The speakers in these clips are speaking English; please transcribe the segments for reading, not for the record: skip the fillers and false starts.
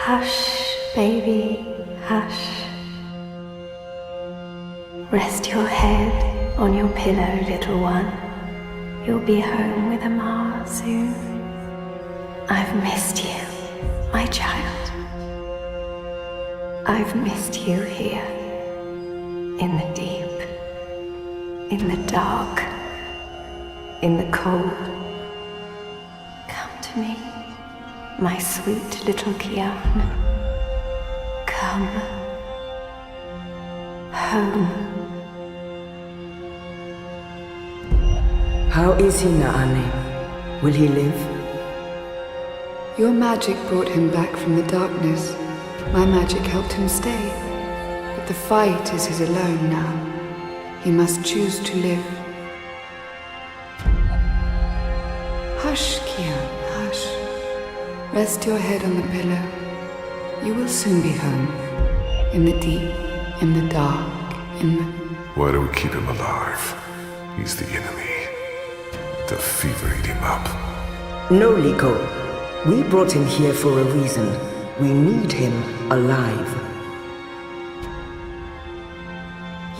Hush, baby, hush. Rest your head on your pillow, little one. You'll be home with Amar soon. I've missed you, my child. I've missed you here, in the deep, in the dark, in the cold. Come to me, my sweet little Kian. Come home. How is he, Naane? Will he live? Your magic brought him back from the darkness. My magic helped him stay. But the fight is his alone now. He must choose to live. Hush, Kian, hush. Rest your head on the pillow. You will soon be home. In the deep, in the dark, in the... Why do we keep him alive? He's the enemy. The fever ate him up. No, Liko. We brought him here for a reason. We need him alive.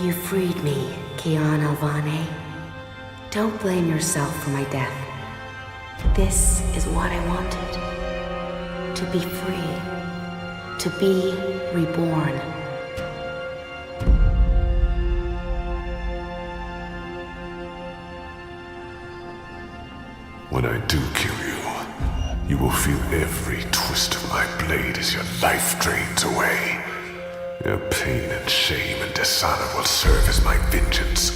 You freed me, Kian Alvane. Don't blame yourself for my death. This is what I wanted. To be free. To be reborn. When I do kill you, you will feel every twist of my blade as your life drains away. Your pain and shame and dishonor will serve as my vengeance.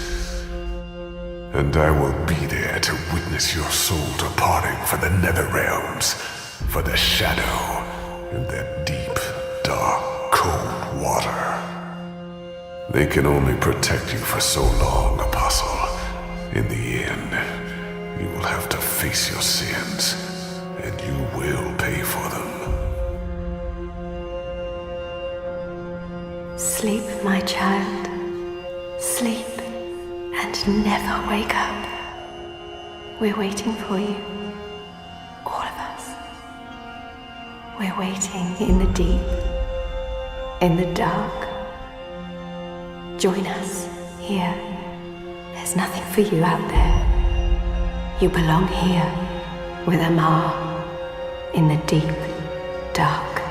And I will be there to witness your soul departing for the nether realms, for the shadow, and that deep, dark, cold water. They can only protect you for so long, Apostle. In the end, you will have to face your sins, and you will pay for them. Sleep, my child. Sleep and never wake up. We're waiting for you. All of us. We're waiting in the deep, in the dark. Join us here. There's nothing for you out there. You belong here with Amar in the deep, dark,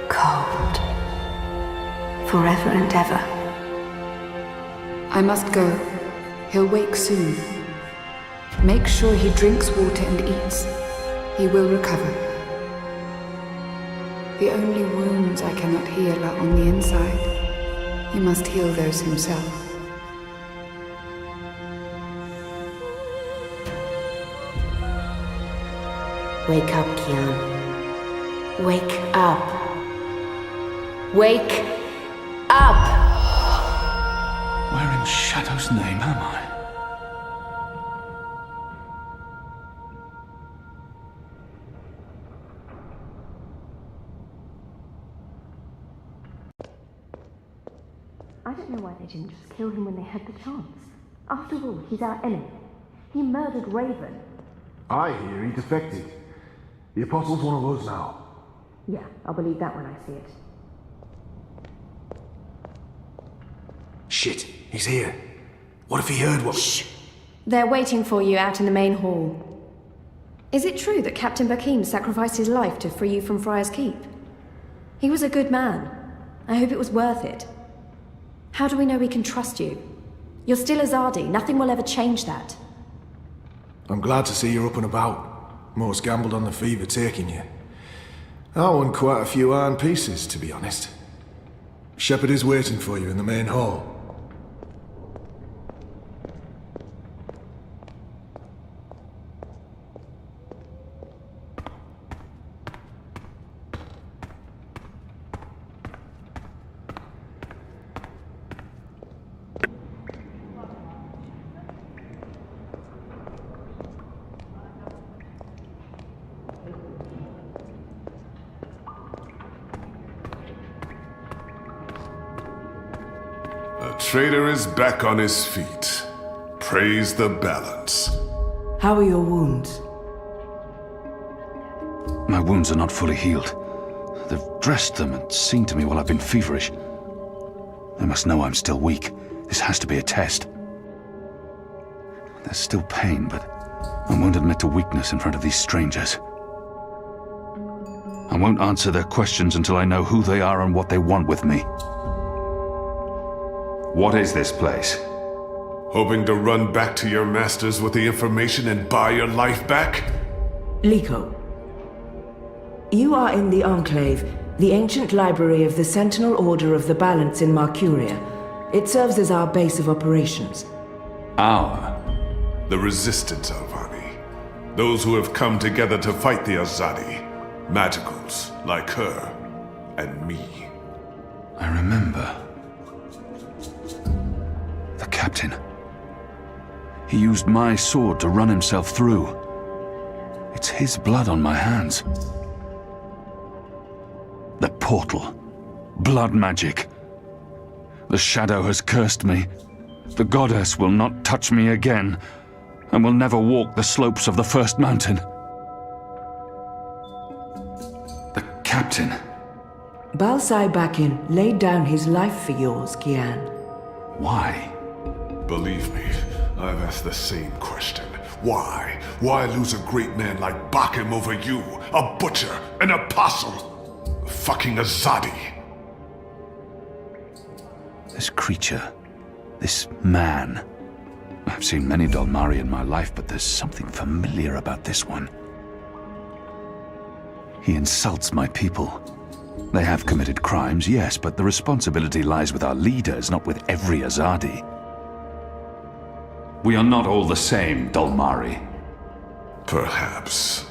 cold. Forever and ever. I must go. He'll wake soon. Make sure he drinks water and eats. He will recover. The only wounds I cannot heal are on the inside. He must heal those himself. Wake up, Kian. Wake up. Wake up! Where in Shadow's name am I? I don't know why they didn't just kill him when they had the chance. After all, he's our enemy. He murdered Raven. I hear he defected. The Apostle's one of us now. Yeah, I'll believe that when I see it. Shit, he's here. What if he heard what... Shh! They're waiting for you out in the main hall. Is it true that Captain Bakim sacrificed his life to free you from Friar's Keep? He was a good man. I hope it was worth it. How do we know we can trust you? You're still Azadi. Nothing will ever change that. I'm glad to see you're up and about. Most gambled on the fever taking you. I won quite a few iron pieces, to be honest. Shepard is waiting for you in the main hall. Traitor is back on his feet. Praise the balance. How are your wounds? My wounds are not fully healed. They've dressed them and seen to me while I've been feverish. They must know I'm still weak. This has to be a test. There's still pain, but I won't admit to weakness in front of these strangers. I won't answer their questions until I know who they are and what they want with me. What is this place? Hoping to run back to your masters with the information and buy your life back? Liko, you are in the Enclave, the ancient library of the Sentinel Order of the Balance in Marcuria. It serves as our base of operations. Our? The Resistance, Alvani. Those who have come together to fight the Azadi. Magicals, like her, and me. I remember. The captain. He used my sword to run himself through. It's his blood on my hands. The portal. Blood magic. The shadow has cursed me. The goddess will not touch me again, and will never walk the slopes of the first mountain. The captain. Balsai Bakin laid down his life for yours, Kian. Why? Believe me, I've asked the same question. Why? Why lose a great man like Bakim over you? A butcher, an apostle, a fucking Azadi. This creature, this man. I've seen many Dalmari in my life, but there's something familiar about this one. He insults my people. They have committed crimes, yes, but the responsibility lies with our leaders, not with every Azadi. We are not all the same, Dalmari. Perhaps.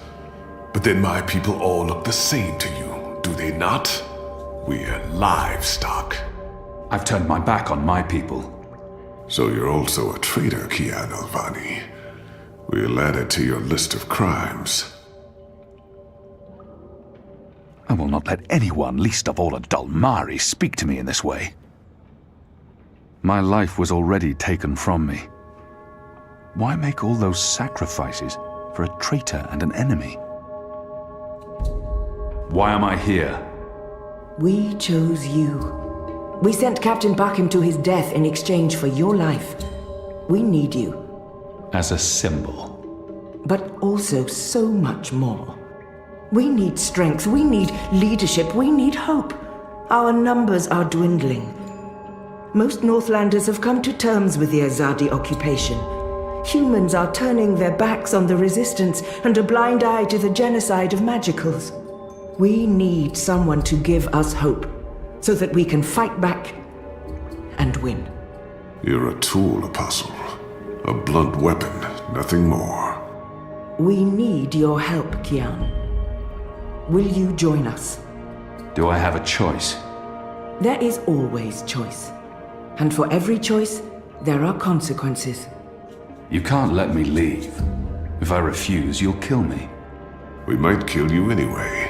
But then my people all look the same to you, do they not? We're livestock. I've turned my back on my people. So you're also a traitor, Kian Alvani. We'll add it to your list of crimes. I will not let anyone, least of all a Dalmari, speak to me in this way. My life was already taken from me. Why make all those sacrifices for a traitor and an enemy? Why am I here? We chose you. We sent Captain Bakim to his death in exchange for your life. We need you. As a symbol. But also so much more. We need strength, we need leadership, we need hope. Our numbers are dwindling. Most Northlanders have come to terms with the Azadi occupation. Humans are turning their backs on the Resistance and a blind eye to the genocide of Magicals. We need someone to give us hope, so that we can fight back and win. You're a tool, Apostle. A blunt weapon, nothing more. We need your help, Kian. Will you join us? Do I have a choice? There is always choice. And for every choice, there are consequences. You can't let me leave. If I refuse, you'll kill me. We might kill you anyway.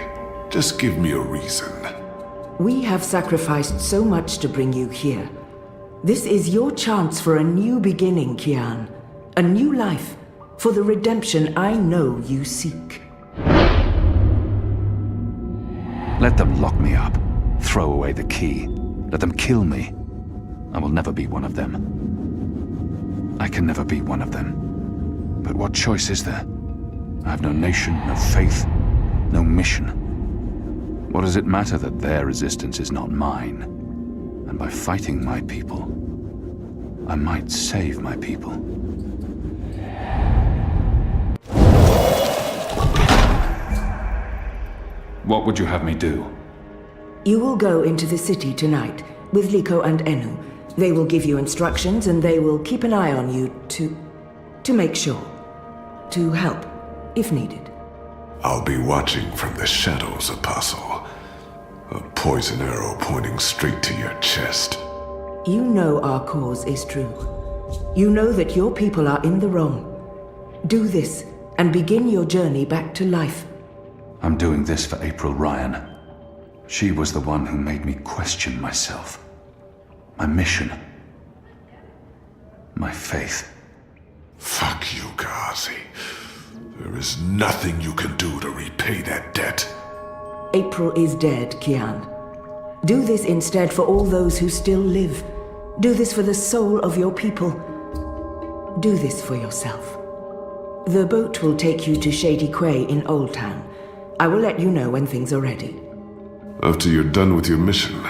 Just give me a reason. We have sacrificed so much to bring you here. This is your chance for a new beginning, Kian. A new life, for the redemption I know you seek. Let them lock me up. Throw away the key. Let them kill me. I will never be one of them. I can never be one of them. But what choice is there? I have no nation, no faith, no mission. What does it matter that their resistance is not mine? And by fighting my people, I might save my people. What would you have me do? You will go into the city tonight with Liko and Enu. They will give you instructions and they will keep an eye on you to make sure. To help, if needed. I'll be watching from the shadows, Apostle. A poison arrow pointing straight to your chest. You know our cause is true. You know that your people are in the wrong. Do this and begin your journey back to life. I'm doing this for April Ryan. She was the one who made me question myself. My mission. My faith. Fuck you, Ghazi. There is nothing you can do to repay that debt. April is dead, Kian. Do this instead for all those who still live. Do this for the soul of your people. Do this for yourself. The boat will take you to Shady Quay in Old Town. I will let you know when things are ready. After you're done with your mission,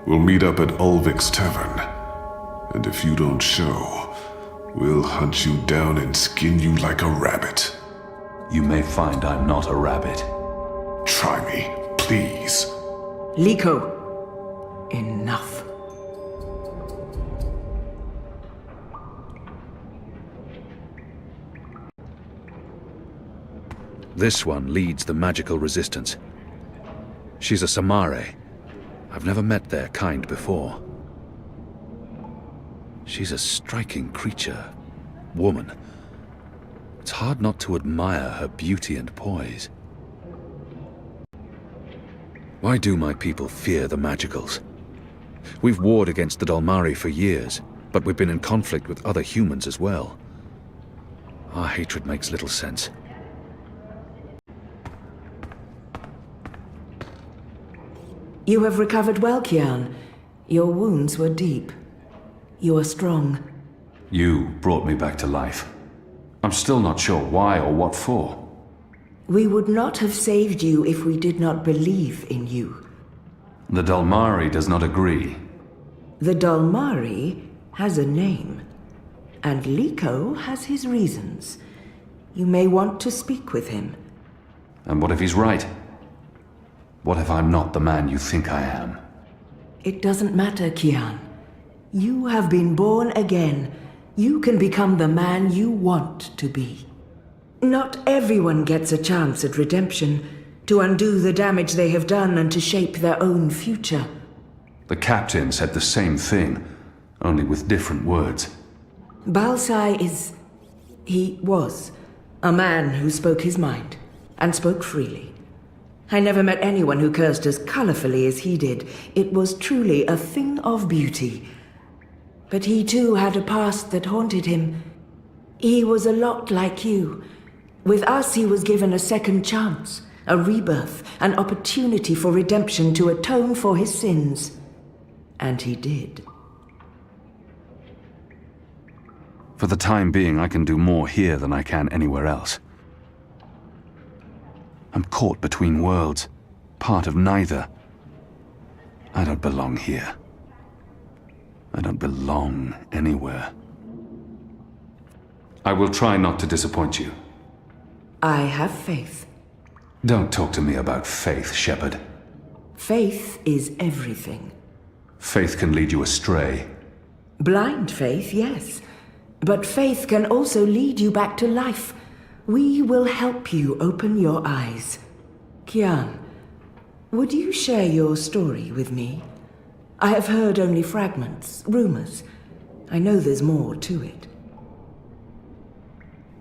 we'll meet up at Ulvik's Tavern. And if you don't show, we'll hunt you down and skin you like a rabbit. You may find I'm not a rabbit. Try me, please. Liko, enough. This one leads the magical resistance. She's a Samare. I've never met their kind before. She's a striking creature. Woman. It's hard not to admire her beauty and poise. Why do my people fear the magicals? We've warred against the Dalmari for years, but we've been in conflict with other humans as well. Our hatred makes little sense. You have recovered well, Kian. Your wounds were deep. You are strong. You brought me back to life. I'm still not sure why or what for. We would not have saved you if we did not believe in you. The Dalmari does not agree. The Dalmari has a name, and Liko has his reasons. You may want to speak with him. And what if he's right? What if I'm not the man you think I am? It doesn't matter, Kian. You have been born again. You can become the man you want to be. Not everyone gets a chance at redemption, to undo the damage they have done and to shape their own future. The captain said the same thing, only with different words. Balsai he was a man who spoke his mind, and spoke freely. I never met anyone who cursed as colorfully as he did. It was truly a thing of beauty. But he too had a past that haunted him. He was a lot like you. With us, he was given a second chance, a rebirth, an opportunity for redemption to atone for his sins. And he did. For the time being, I can do more here than I can anywhere else. I'm caught between worlds, part of neither. I don't belong here. I don't belong anywhere. I will try not to disappoint you. I have faith. Don't talk to me about faith, Shepard. Faith is everything. Faith can lead you astray. Blind faith, yes. But faith can also lead you back to life. We will help you open your eyes. Kian, would you share your story with me? I have heard only fragments, rumors. I know there's more to it.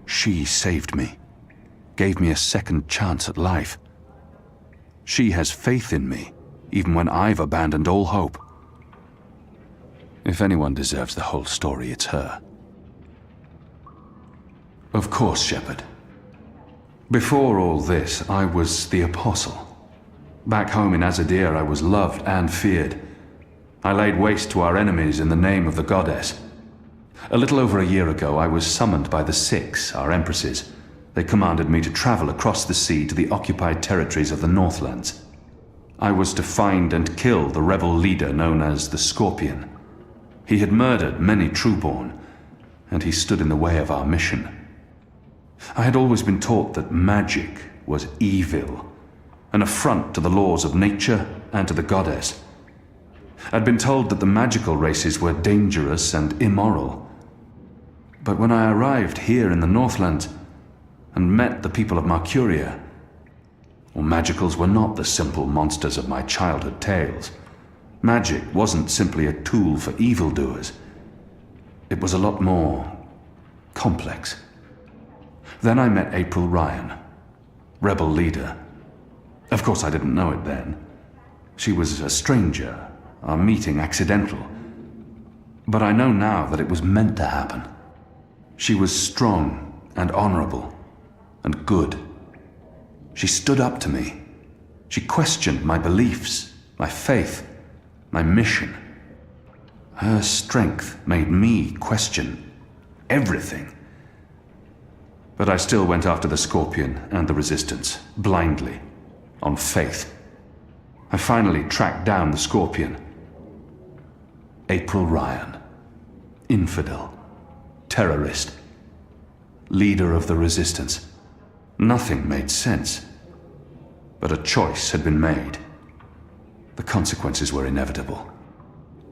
She saved me. Gave me a second chance at life. She has faith in me, even when I've abandoned all hope. If anyone deserves the whole story, it's her. Of course, Shepard. Before all this, I was the Apostle. Back home in Azadir, I was loved and feared. I laid waste to our enemies in the name of the goddess. A little over a year ago, I was summoned by the Six, our empresses. They commanded me to travel across the sea to the occupied territories of the Northlands. I was to find and kill the rebel leader known as the Scorpion. He had murdered many Trueborn, and he stood in the way of our mission. I had always been taught that magic was evil, an affront to the laws of nature and to the goddess. I'd been told that the magical races were dangerous and immoral. But when I arrived here in the Northlands and met the people of Marcuria, well, magicals were not the simple monsters of my childhood tales. Magic wasn't simply a tool for evildoers. It was a lot more complex. Then I met April Ryan, rebel leader. Of course I didn't know it then. She was a stranger, our meeting accidental. But I know now that it was meant to happen. She was strong and honorable and good. She stood up to me. She questioned my beliefs, my faith, my mission. Her strength made me question everything. But I still went after the Scorpion and the Resistance, blindly, on faith. I finally tracked down the Scorpion. April Ryan. Infidel. Terrorist. Leader of the Resistance. Nothing made sense. But a choice had been made. The consequences were inevitable.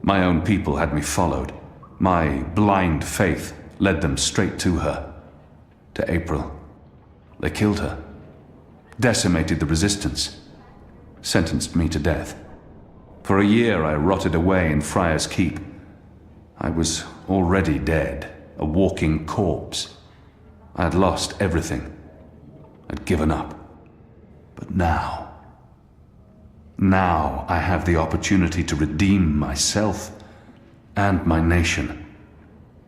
My own people had me followed. My blind faith led them straight to her. To April. They killed her. Decimated the Resistance. Sentenced me to death. For a year I rotted away in Friar's Keep. I was already dead, a walking corpse. I had lost everything. I'd given up. But now I have the opportunity to redeem myself and my nation,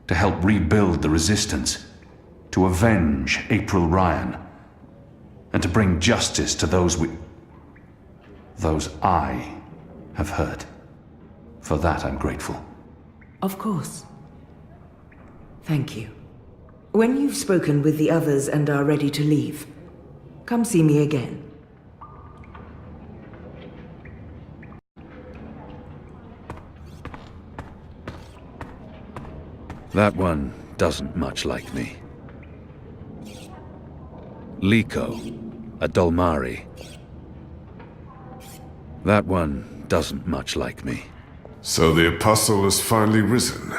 to help rebuild the Resistance, to avenge April Ryan, and to bring justice to those I have hurt. For that I'm grateful. Of course. Thank you. When you've spoken with the others and are ready to leave, come see me again. That one doesn't much like me. Liko, a Dolmari. That one doesn't much like me. So the Apostle has finally risen.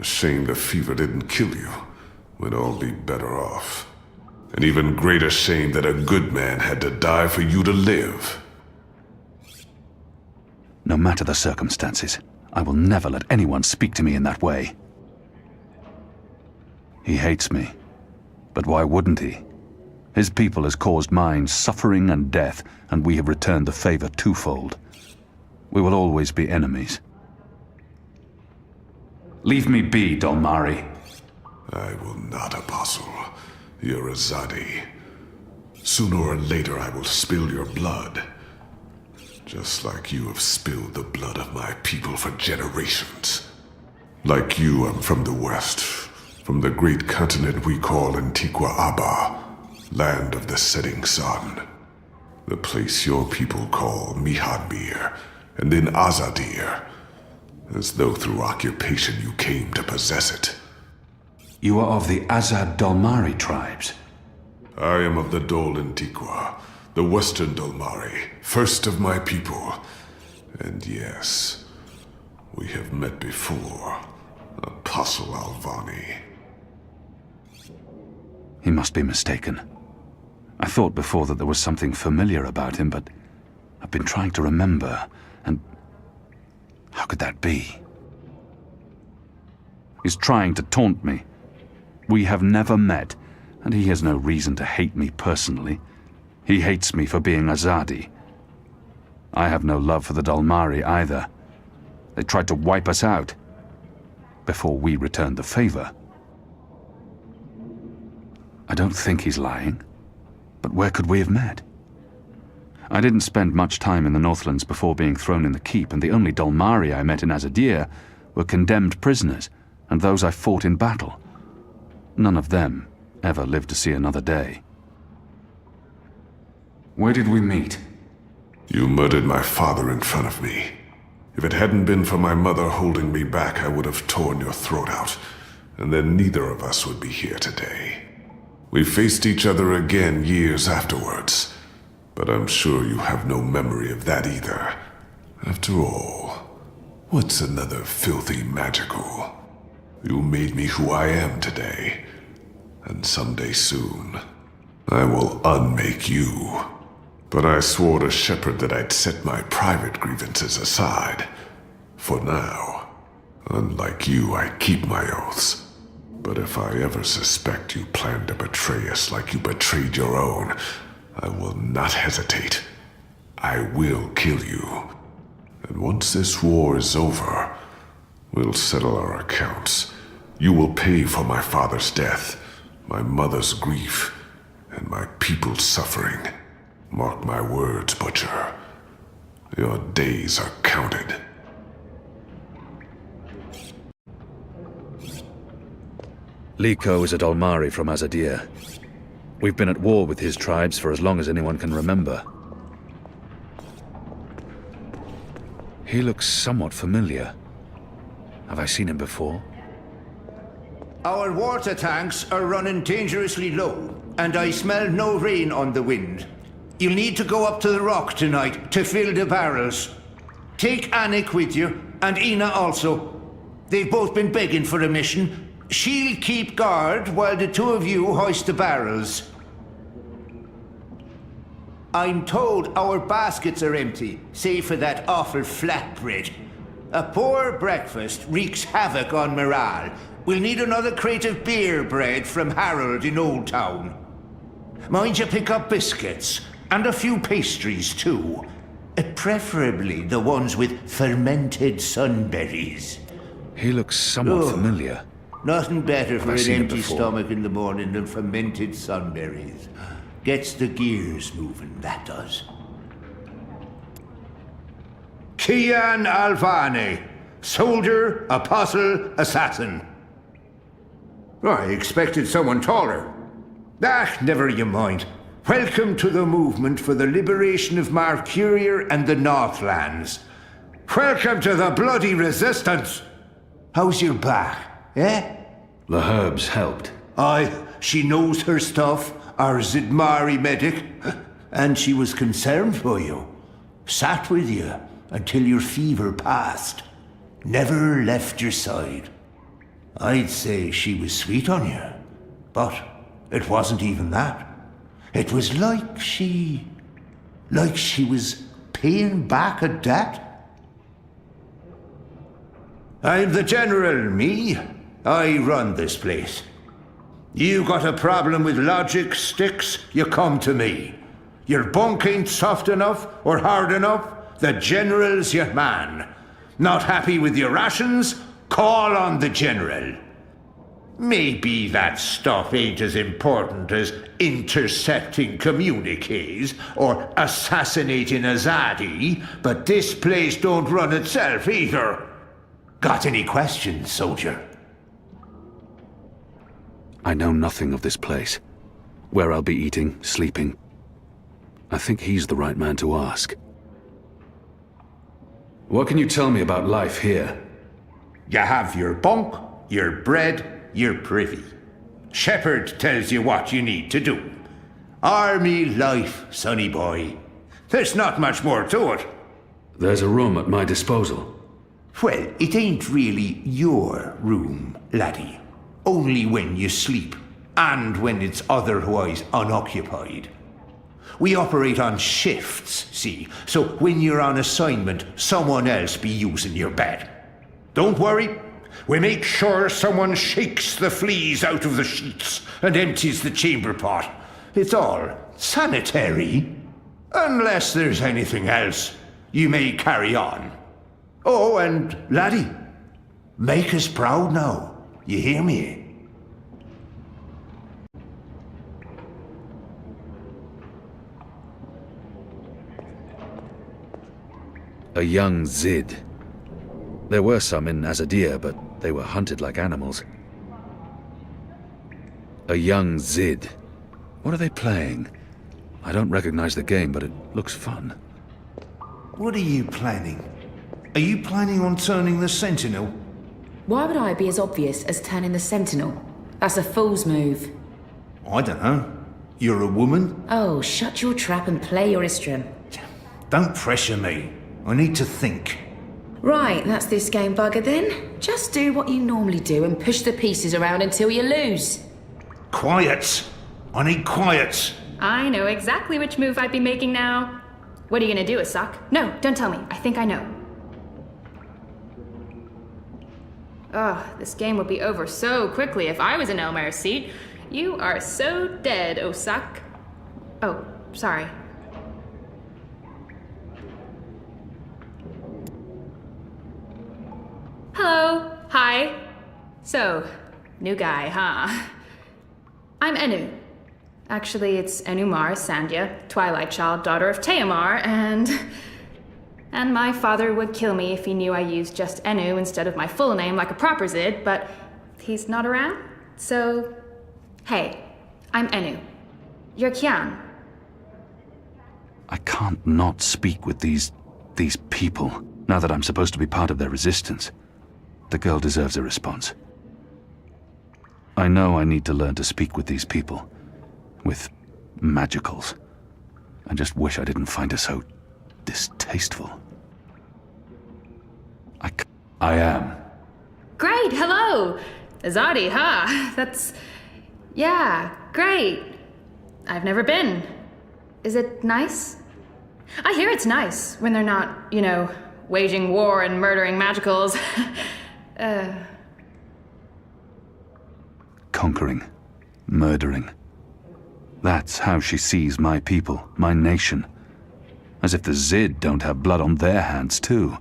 A shame the fever didn't kill you. We'd all be better off. An even greater shame that a good man had to die for you to live. No matter the circumstances, I will never let anyone speak to me in that way. He hates me. But why wouldn't he? His people has caused mine suffering and death, and we have returned the favor twofold. We will always be enemies. Leave me be, Dolmari. I will not, Apostle. You're a Zadi. Sooner or later I will spill your blood. Just like you have spilled the blood of my people for generations. Like you, I'm from the West. From the great continent we call Antigua Aba. Land of the setting sun. The place your people call Mihadmir, and then Azadir. As though through occupation you came to possess it. You are of the Azad Dolmari tribes. I am of the Dol Antigua, the Western Dolmari, first of my people. And yes, we have met before, Apostle Alvani. He must be mistaken. I thought before that there was something familiar about him, but I've been trying to remember, and how could that be? He's trying to taunt me. We have never met, and he has no reason to hate me personally. He hates me for being Azadi. I have no love for the Dolmari either. They tried to wipe us out before we returned the favor. I don't think he's lying. But where could we have met? I didn't spend much time in the Northlands before being thrown in the keep, and the only Dolmari I met in Azadir were condemned prisoners, and those I fought in battle. None of them ever lived to see another day. Where did we meet? You murdered my father in front of me. If it hadn't been for my mother holding me back, I would have torn your throat out, and then neither of us would be here today. We faced each other again years afterwards, but I'm sure you have no memory of that either. After all, what's another filthy magical? You made me who I am today, and someday soon, I will unmake you. But I swore to Shepard that I'd set my private grievances aside. For now. Unlike you, I keep my oaths. But if I ever suspect you plan to betray us like you betrayed your own, I will not hesitate. I will kill you. And once this war is over, we'll settle our accounts. You will pay for my father's death, my mother's grief, and my people's suffering. Mark my words, Butcher. Your days are counted. Liko is a Dolmari from Azadir. We've been at war with his tribes for as long as anyone can remember. He looks somewhat familiar. Have I seen him before? Our water tanks are running dangerously low, and I smell no rain on the wind. You'll need to go up to the rock tonight to fill the barrels. Take Anik with you, and Ina also. They've both been begging for a mission. She'll keep guard while the two of you hoist the barrels. I'm told our baskets are empty, save for that awful flatbread. A poor breakfast wreaks havoc on morale. We'll need another crate of beer bread from Harold in Old Town. Mind you pick up biscuits, and a few pastries too. Preferably the ones with fermented sunberries. He looks somewhat familiar. Nothing better for I've an seen him empty before. stomach in the morning than fermented sunberries. Gets the gears moving, that does. Kian Alvane, soldier, apostle, assassin. I expected someone taller. Never you mind. Welcome to the movement for the liberation of Marcuria and the Northlands. Welcome to the bloody resistance. How's your back, eh? The herbs helped. Aye, she knows her stuff, our Zidmari medic, and she was concerned for you. Sat with you until your fever passed. Never left your side. I'd say she was sweet on you, but it wasn't even that. It was like she was paying back a debt. I'm the general, me. I run this place. You got a problem with logic, Sticks, you come to me. Your bunk ain't soft enough or hard enough, the general's your man. Not happy with your rations? Call on the general. Maybe that stuff ain't as important as intercepting communiques or assassinating Azadi, but this place don't run itself either. Got any questions, soldier? I know nothing of this place. Where I'll be eating, sleeping. I think he's the right man to ask. What can you tell me about life here? You have your bunk, your bread, your privy. Shepherd tells you what you need to do. Army life, sonny boy. There's not much more to it. There's a room at my disposal. Well, it ain't really your room, laddie. Only when you sleep, and when it's otherwise unoccupied. We operate on shifts, see, so when you're on assignment, someone else be using your bed. Don't worry, we make sure someone shakes the fleas out of the sheets and empties the chamber pot. It's all sanitary. Unless there's anything else, you may carry on. Oh, and laddie, make us proud now. You hear me? A young Zid. There were some in Azadir, but they were hunted like animals. A young Zid. What are they playing? I don't recognize the game, but it looks fun. What are you planning? Are you planning on turning the Sentinel? Why would I be as obvious as turning the Sentinel? That's a fool's move. I don't know. You're a woman? Oh, shut your trap and play your Istram. Don't pressure me. I need to think. Right, that's this game bugger then. Just do what you normally do and push the pieces around until you lose. Quiet! I need quiet! I know exactly which move I'd be making now. What are you gonna do, Asak? No, don't tell me. I think I know. Ugh, this game would be over so quickly if I was in Elmer's seat. You are so dead, Osak. Oh, sorry. Hello. Hi. So, new guy, huh? I'm Enu. Actually, it's Enumar Sandhya, Twilight Child, daughter of Teomar, and my father would kill me if he knew I used just Enu instead of my full name like a proper Zid, but he's not around, so... Hey, I'm Enu. You're Kian. I can't not speak with these people, now that I'm supposed to be part of their resistance. The girl deserves a response. I know I need to learn to speak with these people. With magicals. I just wish I didn't find her so distasteful. I am. Great, hello! Azadi, huh? That's... Yeah, great. I've never been. Is it nice? I hear it's nice when they're not, you know, waging war and murdering magicals. Conquering. Murdering. That's how she sees my people, my nation. As if the Zid don't have blood on their hands, too.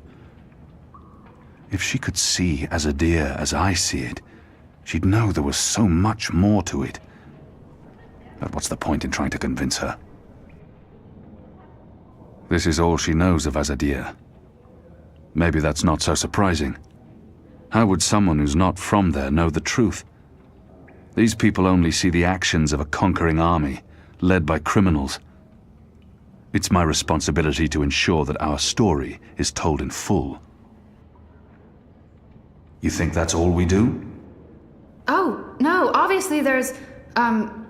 If she could see Azadir as I see it, she'd know there was so much more to it. But what's the point in trying to convince her? This is all she knows of Azadir. Maybe that's not so surprising. How would someone who's not from there know the truth? These people only see the actions of a conquering army, led by criminals. It's my responsibility to ensure that our story is told in full. You think that's all we do? Oh, no, obviously there's,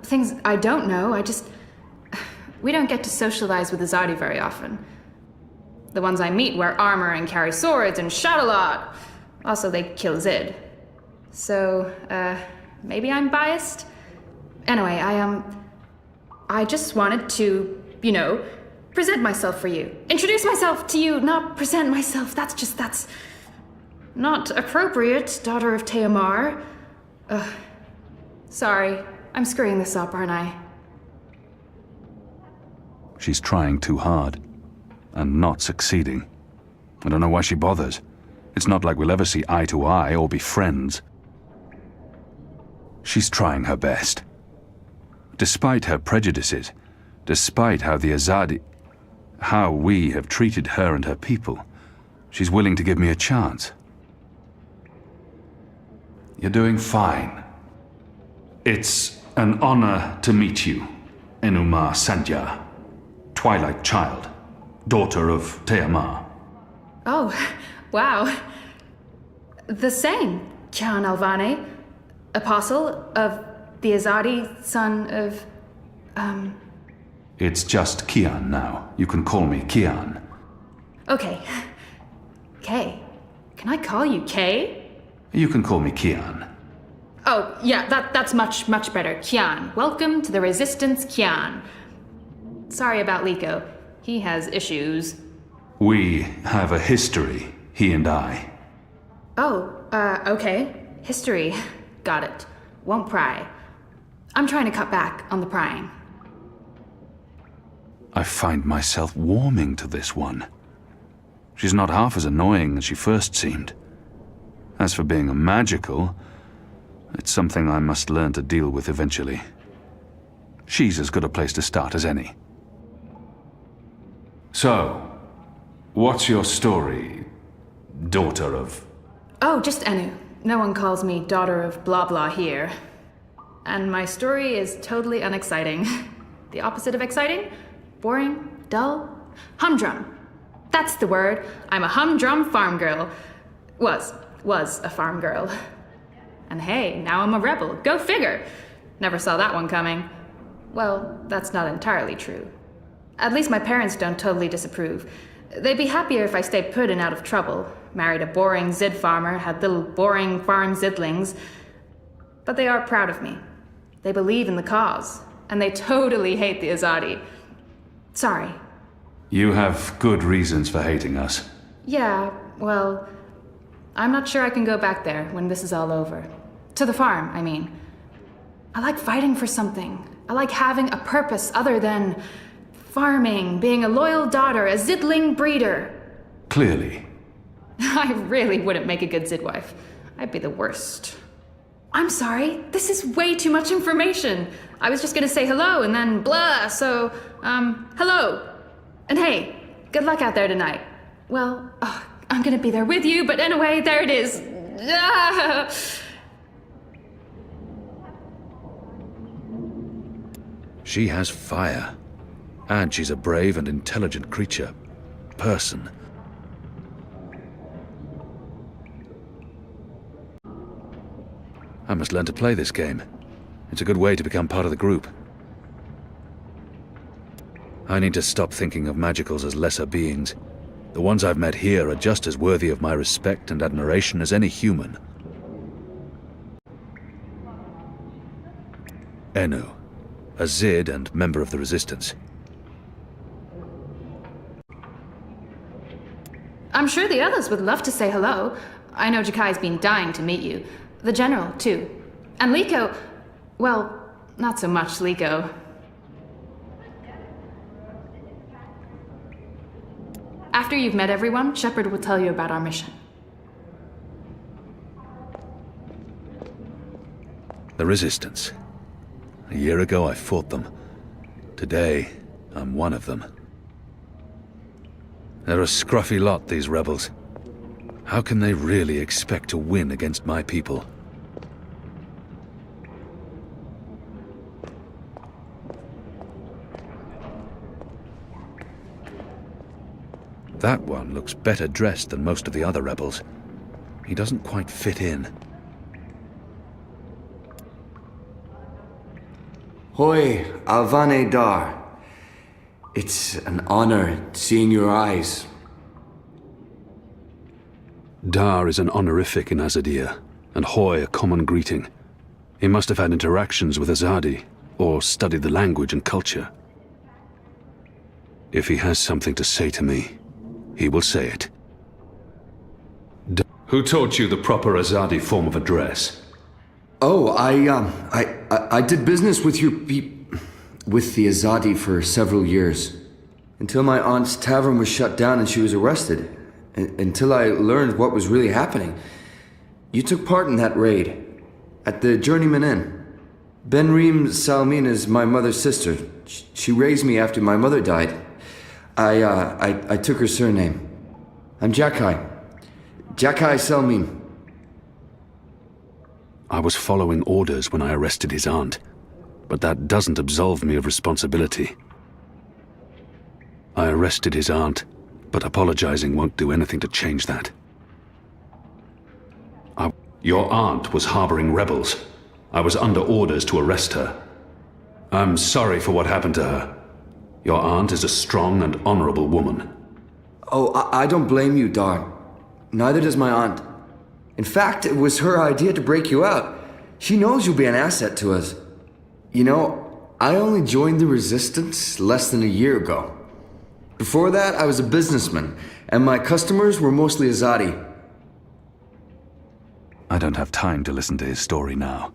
things I don't know. We don't get to socialize with Azadi very often. The ones I meet wear armor and carry swords and shout a lot. Also, they kill Zid. So, maybe I'm biased? Anyway, I just wanted to, you know, present myself for you. Introduce myself to you, not present myself. That's not appropriate, daughter of Teomar. Sorry, I'm screwing this up, aren't I? She's trying too hard, and not succeeding. I don't know why she bothers. It's not like we'll ever see eye to eye or be friends. She's trying her best. Despite her prejudices, despite how we have treated her and her people, she's willing to give me a chance. You're doing fine. It's an honor to meet you, Enumar Sandhya, Twilight Child, daughter of Teomar. Oh, wow. The same, Kian Alvane, apostle of the Azadi, son of, It's just Kian now. You can call me Kian. Okay. Kay. Can I call you Kay? You can call me Kian. Oh, yeah, that's much better. Kian. Welcome to the Resistance, Kian. Sorry about Liko. He has issues. We have a history, he and I. Oh, okay. History. Got it. Won't pry. I'm trying to cut back on the prying. I find myself warming to this one. She's not half as annoying as she first seemed. As for being a magical, it's something I must learn to deal with eventually. She's as good a place to start as any. So, what's your story, daughter of... Oh, just Enu. No one calls me daughter of blah blah here. And my story is totally unexciting. The opposite of exciting? Boring? Dull? Humdrum. That's the word. I'm a humdrum farm girl. Was a farm girl. And hey, now I'm a rebel. Go figure. Never saw that one coming. Well, that's not entirely true. At least my parents don't totally disapprove. They'd be happier if I stayed put and out of trouble. Married a boring Zid farmer, had little boring farm Zidlings. But they are proud of me. They believe in the cause. And they totally hate the Azadi. Sorry. You have good reasons for hating us. Yeah, well, I'm not sure I can go back there when this is all over. To the farm, I mean. I like fighting for something. I like having a purpose other than farming, being a loyal daughter, a Zidling breeder. Clearly. I really wouldn't make a good Zidwife. I'd be the worst. I'm sorry. This is way too much information. I was just gonna say hello and then blah, so, hello. And hey, good luck out there tonight. Well, I'm gonna be there with you, but anyway, there it is. Ah. She has fire. And she's a brave and intelligent creature. Person. I must learn to play this game. It's a good way to become part of the group. I need to stop thinking of magicals as lesser beings. The ones I've met here are just as worthy of my respect and admiration as any human. Enu, a Zid and member of the Resistance. I'm sure the others would love to say hello. I know Jakai's been dying to meet you. The General, too. And Liko... well, not so much Liko. After you've met everyone, Shepard will tell you about our mission. The Resistance. A year ago I fought them. Today, I'm one of them. They're a scruffy lot, these rebels. How can they really expect to win against my people? That one looks better dressed than most of the other rebels. He doesn't quite fit in. Hoi, Alvane Dar. It's an honor seeing your eyes. Dar is an honorific in Azadir, and Hoi a common greeting. He must have had interactions with Azadi, or studied the language and culture. If he has something to say to me, he will say it. Who taught you the proper Azadi form of address? Oh, I did business with with the Azadi for several years. Until my aunt's tavern was shut down and she was arrested. Until I learned what was really happening. You took part in that raid. At the Journeyman Inn. Benreem Salmin is my mother's sister. She raised me after my mother died. I took her surname. I'm Jakai. Jakai Salmin. I was following orders when I arrested his aunt, but that doesn't absolve me of responsibility. I arrested his aunt, but apologizing won't do anything to change that. Your aunt was harboring rebels. I was under orders to arrest her. I'm sorry for what happened to her. Your aunt is a strong and honorable woman. Oh, I don't blame you, Dar. Neither does my aunt. In fact, it was her idea to break you out. She knows you'll be an asset to us. You know, I only joined the Resistance less than a year ago. Before that, I was a businessman, and my customers were mostly Azadi. I don't have time to listen to his story now.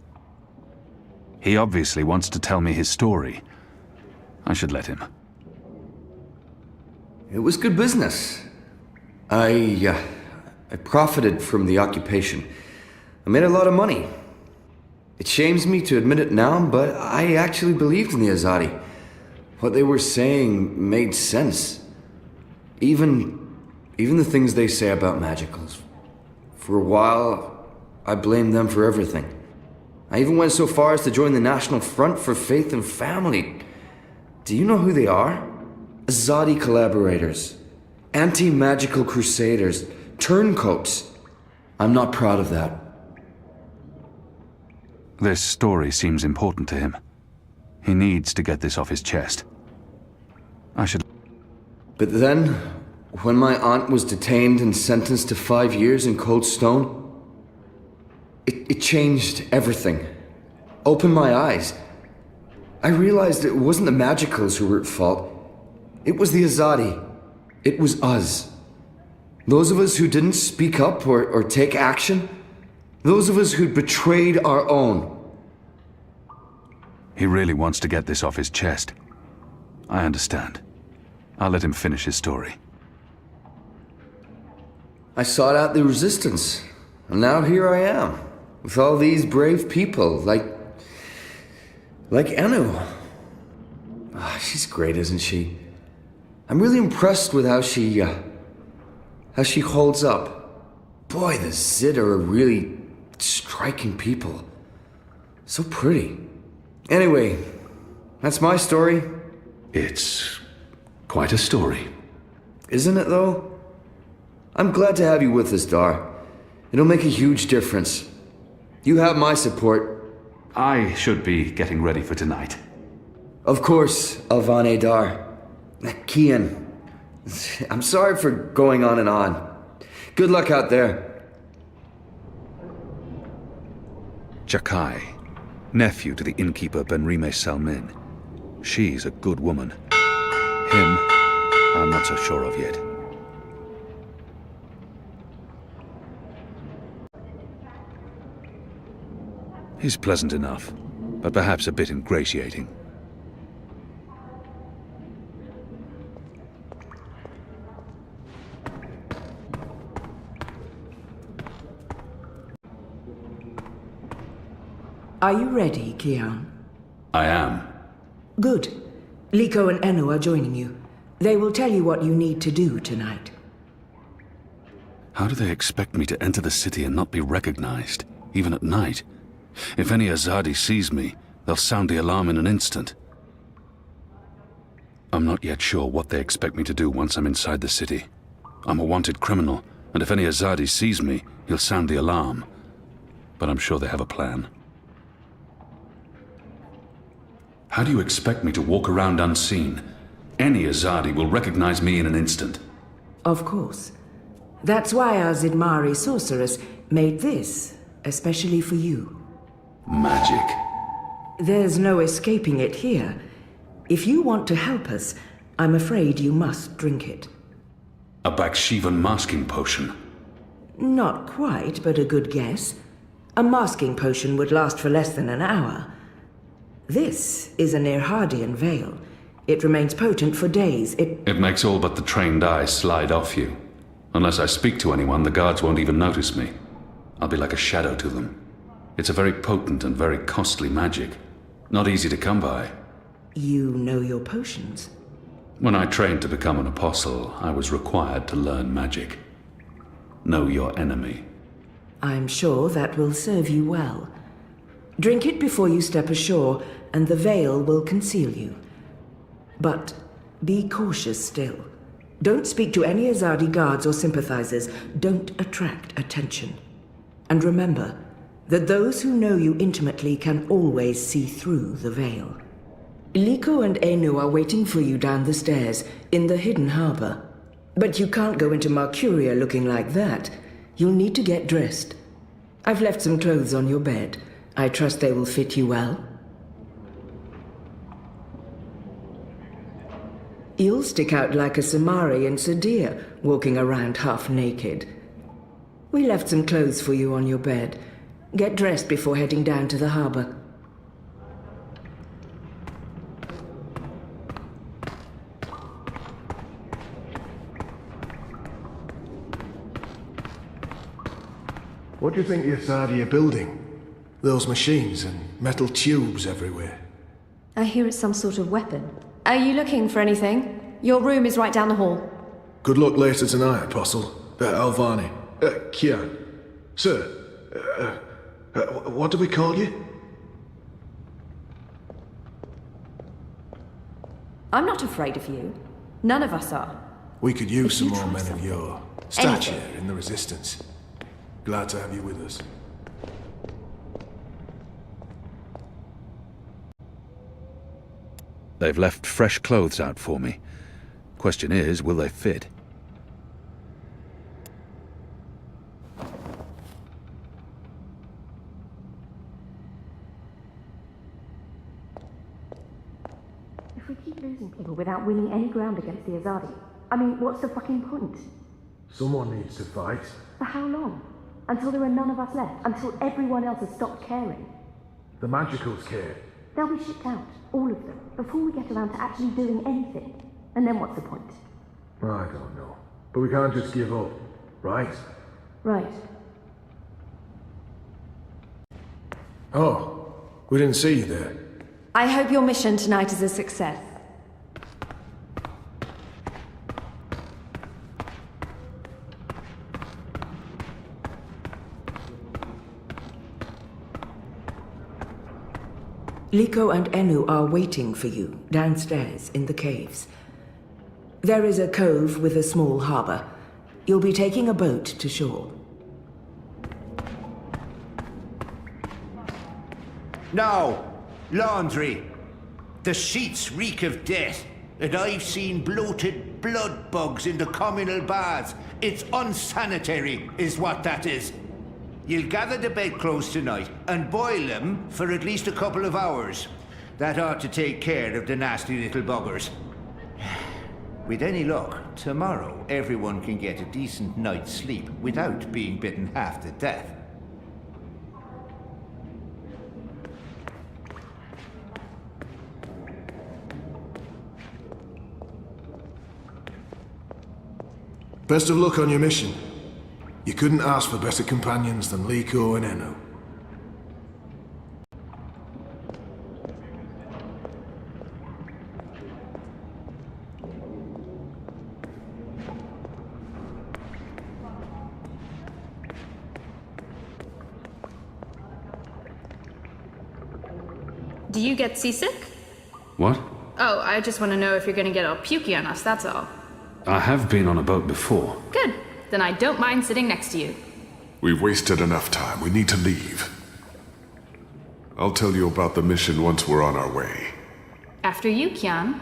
He obviously wants to tell me his story. I should let him. It was good business. I profited from the occupation. I made a lot of money. It shames me to admit it now, but I actually believed in the Azadi. What they were saying made sense. Even the things they say about magicals. For a while, I blamed them for everything. I even went so far as to join the National Front for Faith and Family. Do you know who they are? Azadi collaborators. Anti-magical crusaders. Turncoats. I'm not proud of that. This story seems important to him. He needs to get this off his chest. I should... But then, when my aunt was detained and sentenced to 5 years in Cold Stone, it changed everything. Opened my eyes. I realized it wasn't the Magicals who were at fault. It was the Azadi. It was us. Those of us who didn't speak up or take action. Those of us who'd betrayed our own. He really wants to get this off his chest. I understand. I'll let him finish his story. I sought out the Resistance, and now here I am, With all these brave people, like Anu. Ah, she's great, isn't she? I'm really impressed with how she holds up. Boy, the Zid are really striking people. So pretty. Anyway, that's my story. It's quite a story. Isn't it, though? I'm glad to have you with us, Dar. It'll make a huge difference. You have my support. I should be getting ready for tonight. Of course, Alvane Dar. Kian, I'm sorry for going on and on. Good luck out there. Jakai, nephew to the innkeeper Benrime Salmin. She's a good woman. Him, I'm not so sure of yet. He's pleasant enough, but perhaps a bit ingratiating. Are you ready, Kian? I am. Good. Liko and Enu are joining you. They will tell you what you need to do tonight. How do they expect me to enter the city and not be recognized, even at night? If any Azadi sees me, they'll sound the alarm in an instant. I'm not yet sure what they expect me to do once I'm inside the city. I'm a wanted criminal, and if any Azadi sees me, he'll sound the alarm. But I'm sure they have a plan. How do you expect me to walk around unseen? Any Azadi will recognize me in an instant. Of course. That's why our Zidmari sorceress made this, especially for you. Magic. There's no escaping it here. If you want to help us, I'm afraid you must drink it. A Bakshivan masking potion. Not quite, but a good guess. A masking potion would last for less than an hour. This is an Irhadian veil. It remains potent for days. It makes all but the trained eyes slide off you. Unless I speak to anyone, the guards won't even notice me. I'll be like a shadow to them. It's a very potent and very costly magic. Not easy to come by. You know your potions? When I trained to become an apostle, I was required to learn magic. Know your enemy. I'm sure that will serve you well. Drink it before you step ashore, and the veil will conceal you. But be cautious still. Don't speak to any Azadi guards or sympathizers. Don't attract attention. And remember that those who know you intimately can always see through the veil. Liko and Enu are waiting for you down the stairs in the hidden harbor. But you can't go into Mercuria looking like that. You'll need to get dressed. I've left some clothes on your bed. I trust they will fit you well. You'll stick out like a Samari in Sadir, walking around half naked. We left some clothes for you on your bed. Get dressed before heading down to the harbor. What do you think the Asadi are building? Those machines and metal tubes everywhere. I hear it's some sort of weapon. Are you looking for anything? Your room is right down the hall. Good luck later tonight, Apostle. Alvani. Kian. Sir. What do we call you? I'm not afraid of you. None of us are. We could use If some you more try men of something, your stature anything. in the Resistance. Glad to have you with us. They've left fresh clothes out for me. Question is, will they fit? If we keep losing people without winning any ground against the Azadi, I mean, what's the fucking point? Someone needs to fight. For how long? Until there are none of us left. Until everyone else has stopped caring. The Magicals care. They'll be shipped out, all of them, before we get around to actually doing anything. And then what's the point? I don't know. But we can't just give up, right? Right. Oh, we didn't see you there. I hope your mission tonight is a success. Liko and Enu are waiting for you downstairs in the caves. There is a cove with a small harbor. You'll be taking a boat to shore. Now, laundry. The sheets reek of death, and I've seen bloated blood bugs in the communal baths. It's unsanitary, is what that is. You'll gather the bedclothes tonight and boil them for at least a couple of hours. That ought to take care of the nasty little buggers. With any luck, tomorrow everyone can get a decent night's sleep without being bitten half to death. Best of luck on your mission. You couldn't ask for better companions than Liko and Enu. Do you get seasick? What? Oh, I just want to know if you're gonna get all pukey on us, that's all. I have been on a boat before. Good. Then I don't mind sitting next to you. We've wasted enough time. We need to leave. I'll tell you about the mission once we're on our way. After you, Kian.